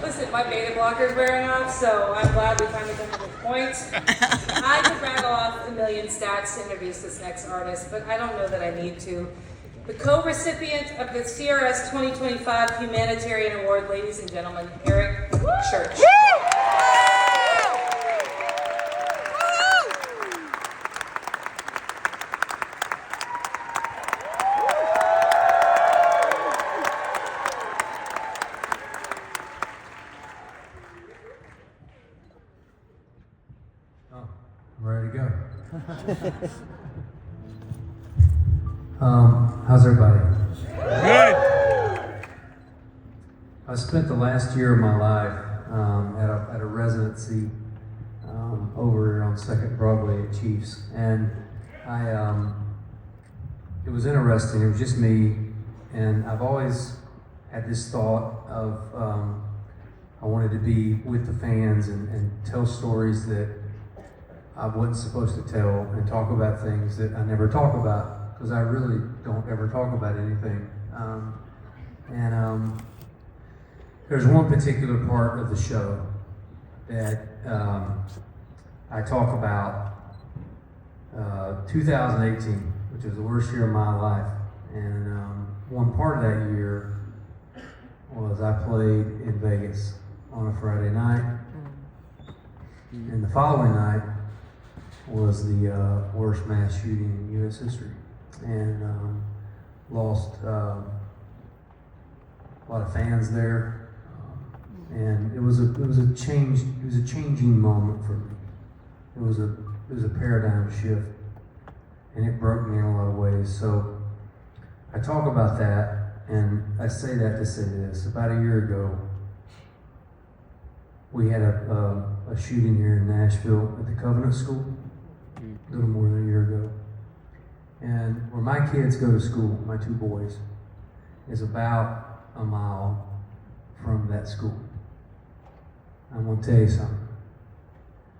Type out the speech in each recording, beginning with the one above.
Listen, my beta blocker's wearing off, so I'm glad we finally come to this point. I could rattle off a million stats to introduce this next artist, but I don't know that I need to. The co-recipient of the CRS 2025 Humanitarian Award, ladies and gentlemen, Eric Church. I'm ready to go. How's everybody? Good. I spent the last year of my life at a residency over on 2nd Broadway at Chiefs, and it was interesting. It was just me, and I've always had this thought of I wanted to be with the fans and tell stories that I wasn't supposed to tell, and talk about things that I never talk about, because I really don't ever talk about anything. There's one particular part of the show that I talk about 2018, which was the worst year of my life. And one part of that year was I played in Vegas on a Friday night, and the following night was the worst mass shooting in U.S. history, and lost a lot of fans there, and it was a changing moment for me. It was a paradigm shift, and it broke me in a lot of ways. So I talk about that, and I say that to say this: about a year ago, we had a shooting here in Nashville at the Covenant School. A little more than a year ago. And where my kids go to school, my two boys, is about a mile from that school. I'm going to tell you something.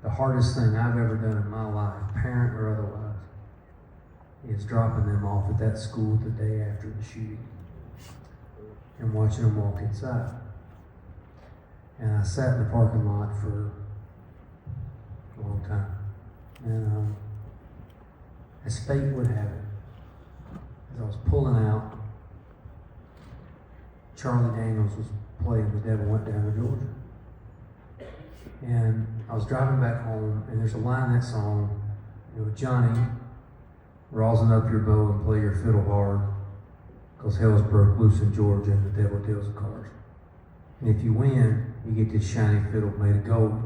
The hardest thing I've ever done in my life, parent or otherwise, is dropping them off at that school the day after the shooting and watching them walk inside. And I sat in the parking lot for a long time. And as fate would have it, as I was pulling out, Charlie Daniels was playing The Devil Went Down to Georgia. And I was driving back home, and there's a line in that song, Johnny, rosin up your bow and play your fiddle hard, 'cause hell's broke loose in Georgia and the devil deals the cards. And if you win, you get this shiny fiddle made of gold.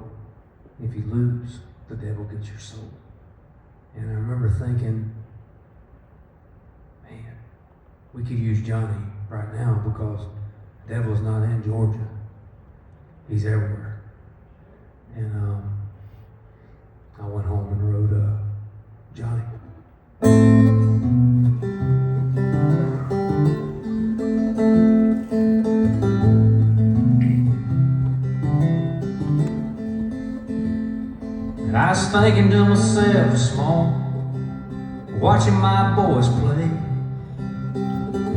If you lose, the devil gets your soul. And I remember thinking, man, we could use Johnny right now, because the devil's not in Georgia. He's everywhere. And I went home and wrote Johnny. And I was thinking to myself this morning, watching my boys play,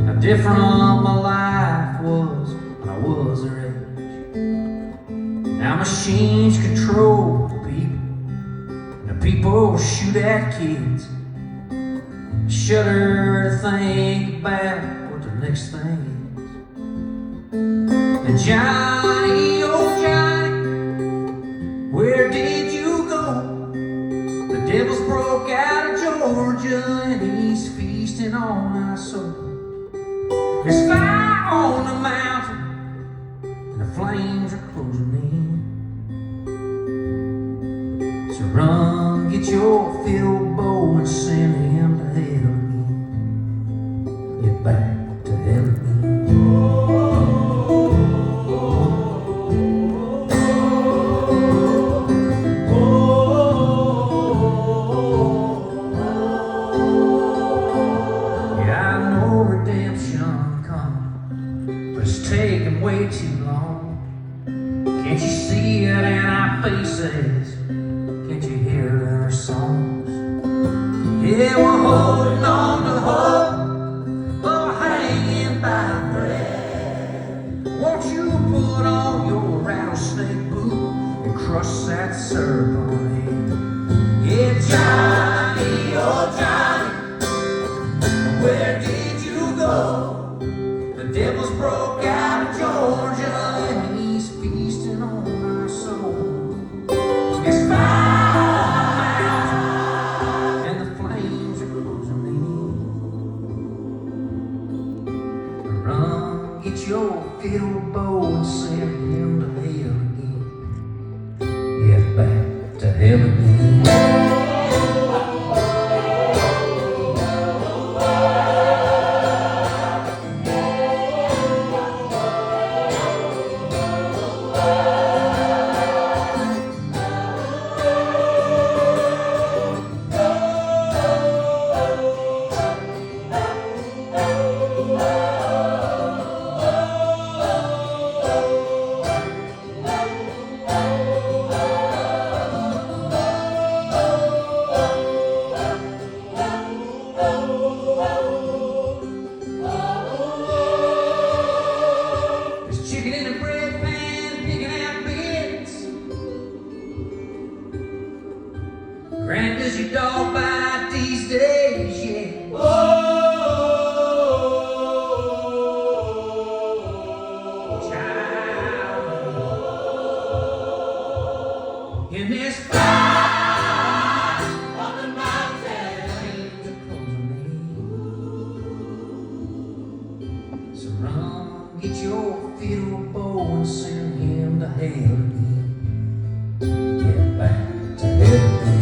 how different all my life was when I was their age. Now machines control the people, and the people shoot at kids. I shudder to think about what the next thing is. And Johnny, oh Johnny, where did you go? The devil's broke out of Georgia, and he's feasting on my soul. There's fire on the mountain, and the flames are closing in. So run, get your fiddle bow, and send him to hell again. Get back to hell again. Yeah, I know redemption coming, but it's taking way too long. Can't you see it in our faces? Can't you hear it in our songs? Yeah, we're holding on to hope, but we're hanging by a thread. crush that syrup on him. Yeah, Johnny, oh Johnny, where did you go? The devil's broke out of Georgia and he's feasting on our soul. It's fire and the flames are closing in. Run, get your fiddle bow and send him to hell again. Yeah, back to hell again. Chicken in the bread pan, picking out bits. Grand as your dog bite these days, yeah. Child, in this fire on the mountain, flames are closing in. So run, get your fiddle bow and send him to hell again. Get back to hell again.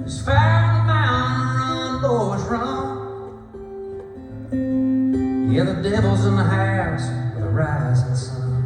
It's fire on the mountain, run, boys, run. Yeah, the devil's in the house with a rising sun.